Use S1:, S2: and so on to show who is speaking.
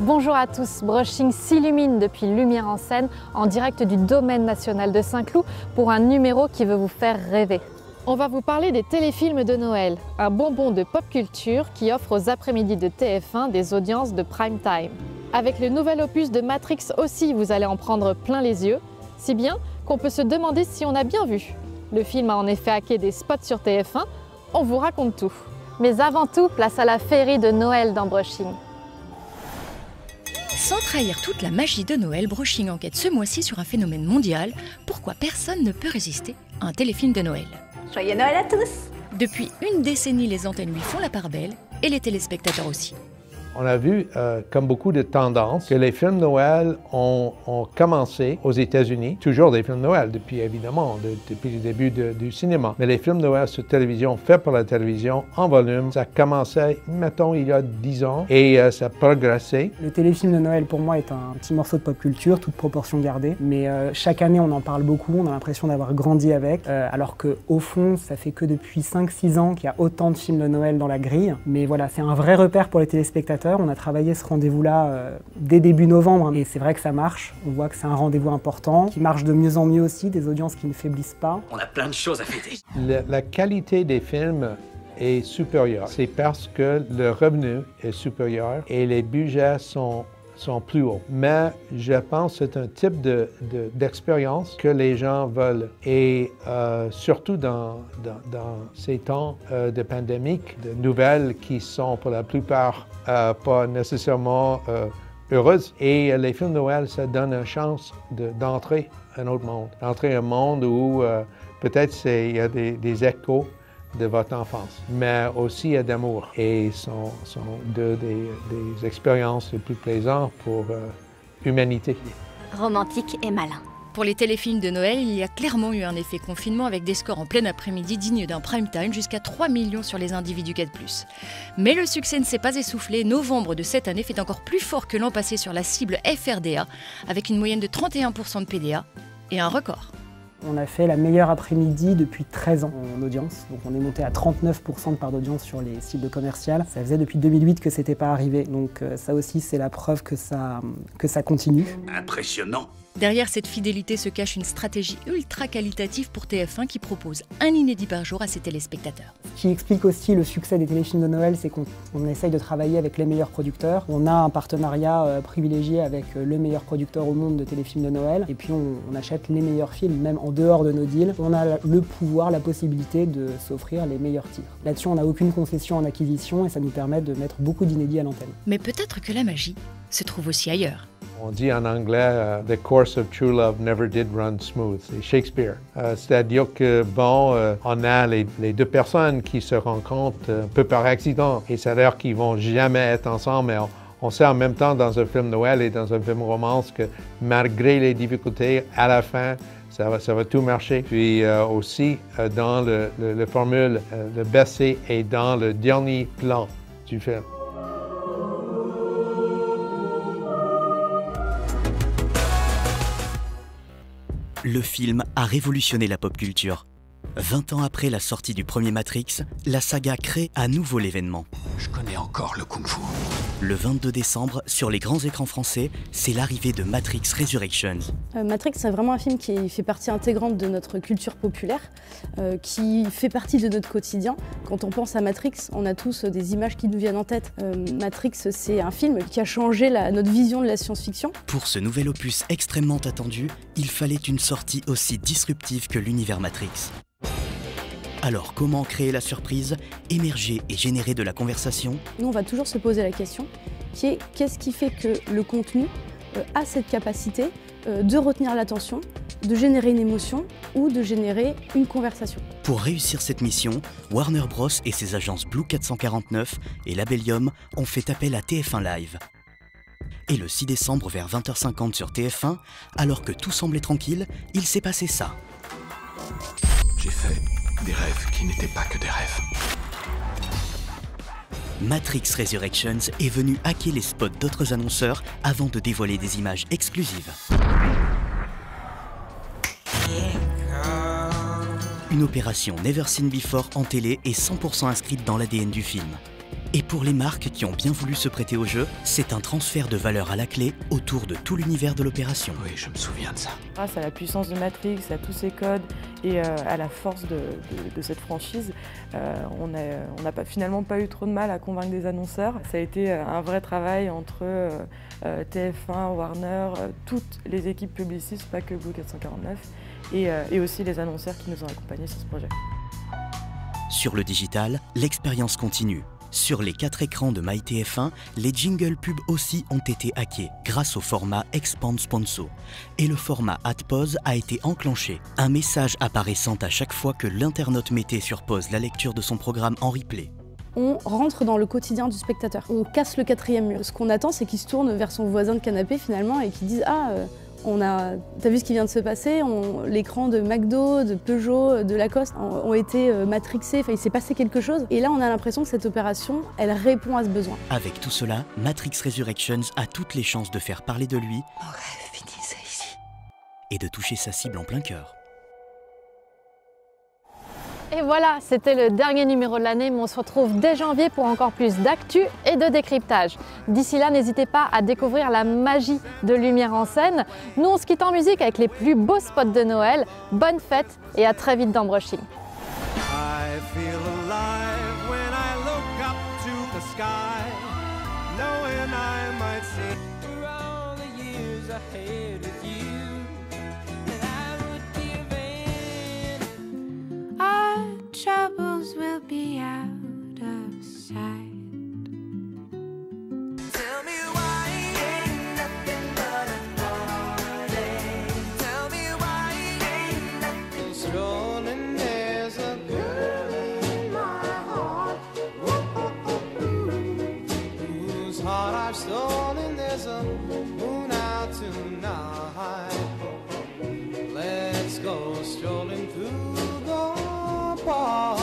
S1: Bonjour à tous, Brushing s'illumine depuis Lumière en scène en direct du Domaine national de Saint-Cloud pour un numéro qui veut vous faire rêver. On va vous parler des téléfilms de Noël, un bonbon de pop culture qui offre aux après-midi de TF1 des audiences de prime time. Avec le nouvel opus de Matrix aussi, vous allez en prendre plein les yeux, si bien qu'on peut se demander si on a bien vu. Le film a en effet hacké des spots sur TF1, on vous raconte tout. Mais avant tout, place à la féerie de Noël dans Brushing.
S2: Sans trahir toute la magie de Noël, Brushing enquête ce mois-ci sur un phénomène mondial. Pourquoi personne ne peut résister à un téléfilm de Noël?
S3: Joyeux Noël à tous!
S2: Depuis une décennie, les antennes lui font la part belle et les téléspectateurs aussi.
S4: On a vu, comme beaucoup de tendances, que les films Noël ont commencé aux États-Unis, toujours des films Noël, depuis évidemment, depuis le début du cinéma. Mais les films Noël sur télévision, faits pour la télévision, en volume, ça commençait, mettons, il y a 10 ans, et ça a progressé.
S5: Le téléfilm de Noël, pour moi, est un petit morceau de pop culture, toute proportion gardée. Mais chaque année, on en parle beaucoup, on a l'impression d'avoir grandi avec, alors qu'au fond, ça fait que depuis 5-6 ans qu'il y a autant de films de Noël dans la grille. Mais voilà, c'est un vrai repère pour les téléspectateurs. On a travaillé ce rendez-vous-là dès début novembre et c'est vrai que ça marche. On voit que c'est un rendez-vous important, qui marche de mieux en mieux aussi, des audiences qui ne faiblissent pas.
S6: On a plein de choses à fêter.
S4: La qualité des films est supérieure. C'est parce que le revenu est supérieur et les budgets sont plus hauts. Mais je pense que c'est un type d'expérience que les gens veulent. Et surtout dans ces temps de pandémie, de nouvelles qui sont pour la plupart pas nécessairement heureuses. Et les films de Noël, ça donne une chance d'entrer un autre monde. D'entrer un monde où peut-être il y a des échos de votre enfance, mais aussi d'amour. Et sont deux des expériences les plus plaisantes pour l'humanité.
S3: Romantique et malin.
S2: Pour les téléfilms de Noël, il y a clairement eu un effet confinement avec des scores en plein après-midi dignes d'un prime time jusqu'à 3 millions sur les individus 4+. Mais le succès ne s'est pas essoufflé. Novembre de cette année fait encore plus fort que l'an passé sur la cible FRDA, avec une moyenne de 31% de PDA et un record.
S5: On a fait la meilleure après-midi depuis 13 ans en audience. Donc on est monté à 39% de part d'audience sur les cibles commerciales. Ça faisait depuis 2008 que c'était pas arrivé. Donc ça aussi, c'est la preuve que ça continue.
S6: Impressionnant!
S2: Derrière cette fidélité se cache une stratégie ultra qualitative pour TF1 qui propose un inédit par jour à ses téléspectateurs.
S5: Ce qui explique aussi le succès des téléfilms de Noël, c'est qu'on essaye de travailler avec les meilleurs producteurs. On a un partenariat privilégié avec le meilleur producteur au monde de téléfilms de Noël. Et puis on achète les meilleurs films, même en dehors de nos deals. On a le pouvoir, la possibilité de s'offrir les meilleurs titres. Là-dessus, on n'a aucune concession en acquisition et ça nous permet de mettre beaucoup d'inédits à l'antenne.
S2: Mais peut-être que la magie se trouve aussi ailleurs.
S4: On dit en anglais « The course of true love never did run smooth ». C'est Shakespeare. C'est-à-dire que, on a les deux personnes qui se rencontrent un peu par accident. Et ça a l'air qu'ils vont jamais être ensemble, mais on sait en même temps dans un film Noël et dans un film romance que malgré les difficultés, à la fin, ça va tout marcher. Puis aussi, dans la formule, le baiser est dans le dernier plan du film.
S7: Le film a révolutionné la pop culture. 20 ans après la sortie du premier Matrix, la saga crée à nouveau l'événement.
S6: Je connais encore le Kung Fu.
S7: Le 22 décembre, sur les grands écrans français, c'est l'arrivée de Matrix Resurrections.
S8: Matrix, c'est vraiment un film qui fait partie intégrante de notre culture populaire, qui fait partie de notre quotidien. Quand on pense à Matrix, on a tous des images qui nous viennent en tête. Matrix, c'est un film qui a changé notre vision de la science-fiction.
S7: Pour ce nouvel opus extrêmement attendu, il fallait une sortie aussi disruptive que l'univers Matrix. Alors comment créer la surprise, émerger et générer de la conversation?
S8: Nous, on va toujours se poser la question qui est qu'est-ce qui fait que le contenu a cette capacité de retenir l'attention, de générer une émotion ou de générer une conversation.
S7: Pour réussir cette mission, Warner Bros et ses agences Blue 449 et Labellium ont fait appel à TF1 Live. Et le 6 décembre vers 20h50 sur TF1, alors que tout semblait tranquille, il s'est passé ça.
S6: J'ai fait des rêves qui n'étaient pas que des rêves.
S7: Matrix Resurrections est venu hacker les spots d'autres annonceurs avant de dévoiler des images exclusives. Une opération never seen before en télé et 100% inscrite dans l'ADN du film. Et pour les marques qui ont bien voulu se prêter au jeu, c'est un transfert de valeur à la clé autour de tout l'univers de l'opération.
S6: Oui, je me souviens de ça.
S9: Grâce à la puissance de Matrix, à tous ses codes et à la force de cette franchise, on n'a finalement pas eu trop de mal à convaincre des annonceurs. Ça a été un vrai travail entre TF1, Warner, toutes les équipes publicistes, pas que Blue 449, et aussi les annonceurs qui nous ont accompagnés sur ce projet.
S7: Sur le digital, l'expérience continue. Sur les 4 écrans de MyTF1, les jingles pubs aussi ont été hackés grâce au format Expand Sponso. Et le format Ad Pause a été enclenché. Un message apparaissant à chaque fois que l'internaute mettait sur pause la lecture de son programme en replay.
S8: On rentre dans le quotidien du spectateur. On casse le 4e mur. Ce qu'on attend, c'est qu'il se tourne vers son voisin de canapé finalement et qu'il dise « Ah, t'as vu ce qui vient de se passer, l'écran de McDo, de Peugeot, de Lacoste ont été matrixés, enfin, il s'est passé quelque chose. Et là, on a l'impression que cette opération, elle répond à ce besoin.
S7: Avec tout cela, Matrix Resurrections a toutes les chances de faire parler de lui
S3: Mon rêve finissait ici.
S7: et de toucher sa cible en plein cœur.
S1: Et voilà, c'était le dernier numéro de l'année, mais on se retrouve dès janvier pour encore plus d'actu et de décryptage. D'ici là, n'hésitez pas à découvrir la magie de Lumière en scène. Nous, on se quitte en musique avec les plus beaux spots de Noël. Bonne fête et à très vite dans Brushing.
S10: Troubles will be out of sight. Tell me why ain't nothing but a party. Tell me why ain't nothing. Strolling, there's a girl in my heart. Whose heart I've stolen, there's a moon out tonight. Let's go strolling through the park.